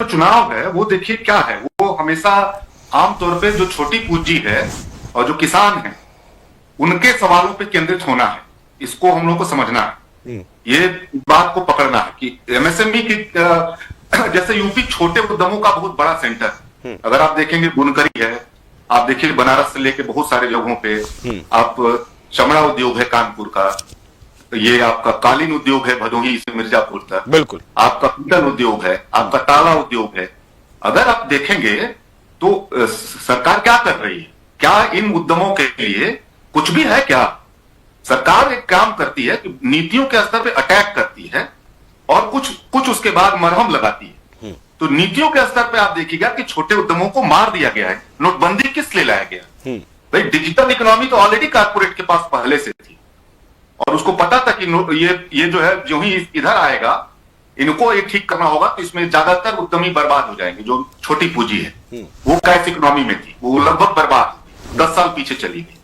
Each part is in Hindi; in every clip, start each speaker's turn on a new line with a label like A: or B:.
A: चुनाव है वो देखिए क्या है, वो हमेशा आमतौर पे जो छोटी पूंजी है और जो किसान है उनके सवालों पे केंद्रित होना है। इसको हम लोग को समझना है, ये बात को पकड़ना है कि एमएसएमई की जैसे यूपी छोटे उद्यमों का बहुत बड़ा सेंटर है। अगर आप देखेंगे बुनकरी है, आप देखिए बनारस से लेके बहुत सारे जगहों पे, आप चमड़ा उद्योग है कानपुर का, ये आपका कालीन उद्योग है भदोही से मिर्जापुर तक,
B: बिल्कुल
A: आपका पीतल उद्योग है, आपका ताला उद्योग है। अगर आप देखेंगे तो सरकार क्या कर रही है? क्या इन उद्यमों के लिए कुछ भी है क्या? सरकार एक काम करती है कि नीतियों के स्तर पे अटैक करती है और कुछ उसके बाद मरहम लगाती है। तो नीतियों के स्तर पे आप देखिएगा कि छोटे उद्यमों को मार दिया गया है। नोटबंदी किस लिए लाया गया? भाई डिजिटल इकोनॉमी तो ऑलरेडी कारपोरेट के पास पहले से थी और उसको पता था कि ये जो है जो ही इधर आएगा इनको ये ठीक करना होगा, तो इसमें ज्यादातर उद्यमी बर्बाद हो जाएंगे। जो छोटी पूंजी है वो कैश इकोनॉमी में थी, वो लगभग बर्बाद, 10 साल पीछे चली गई।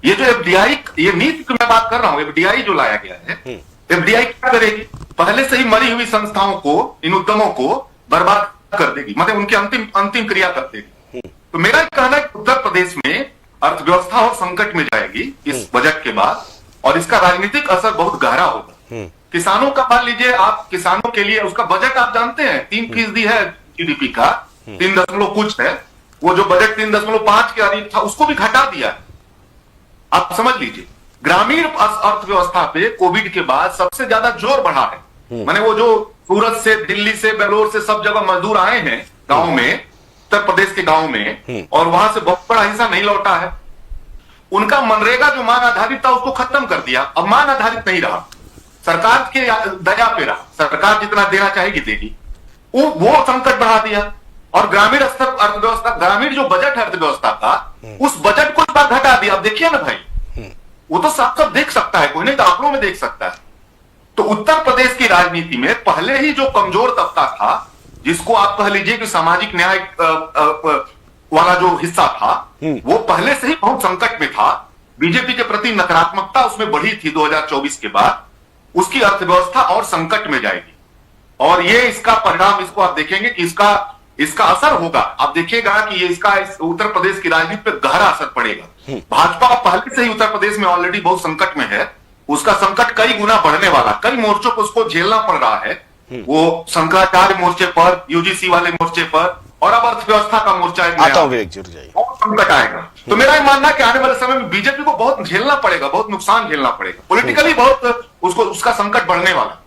A: ये जो एफडीआई, ये नीति की मैं बात कर रहा हूं, एफडीआई जो लाया गया है, एफडीआई क्या करेगी? पहले से ही मरी हुई संस्थाओं को, इन उद्यमों को बर्बाद कर देगी, मतलब उनकी अंतिम क्रिया कर देगी। तो मेरा कहना है कि उत्तर प्रदेश में अर्थव्यवस्था और संकट में जाएगी इस बजट के बाद, और इसका राजनीतिक असर बहुत गहरा होगा। किसानों का मान लीजिए, आप किसानों के लिए उसका बजट आप जानते हैं 3% है जीडीपी का, 3 कुछ है। वो जो बजट 3.5 के करीब था उसको भी घटा दिया। आप समझ लीजिए ग्रामीण अर्थव्यवस्था पे कोविड के बाद सबसे ज्यादा जोर बढ़ा है। माने वो जो सूरत से, दिल्ली से, बेंगलोर से सब जगह मजदूर आए हैं गांव में, उत्तर प्रदेश के गांव में, और वहां से बहुत बड़ा हिस्सा नहीं लौटा है। उनका मनरेगा जो मान आधारित था उसको खत्म कर दिया, अब मान आधारित नहीं रहा, सरकार के दया पे रहा। सरकार जितना देना चाहेगी देगी, वो संकट बढ़ा दिया। और ग्रामीण स्तर अर्थव्यवस्था, ग्रामीण जो बजट है अर्थव्यवस्था का, उस बजट को इस बार घटा दिया। अब देखिए ना भाई, वो तो सब देख सकता है, कोई नहीं तो आंकड़ों में देख सकता है। तो उत्तर प्रदेश की राजनीति में पहले ही जो कमजोर तबका था, जिसको आप कह लीजिए कि सामाजिक न्याय वाला जो हिस्सा था, वो पहले से ही बहुत संकट में था। बीजेपी के प्रति नकारात्मकता उसमें बढ़ी थी 2024 के बाद। उसकी अर्थव्यवस्था और संकट में जाएगी, और ये इसका परिणाम, इसको आप देखेंगे कि इसका असर होगा। आप देखिएगा कि ये इसका उत्तर प्रदेश की राजनीति पर गहरा असर पड़ेगा। भाजपा पहले से ही उत्तर प्रदेश में ऑलरेडी बहुत संकट में है, उसका संकट कई गुना बढ़ने वाला, कई मोर्चों को उसको झेलना पड़ रहा है। वो शंकराचार्य मोर्चे पर, यूजीसी वाले मोर्चे पर, और अब अर्थव्यवस्था का मोर्चा बहुत संकट आएगा। तो मेरा ये मानना है कि आने वाले समय में बीजेपी को बहुत झेलना पड़ेगा, बहुत नुकसान झेलना पड़ेगा, पॉलिटिकली बहुत उसका संकट बढ़ने वाला।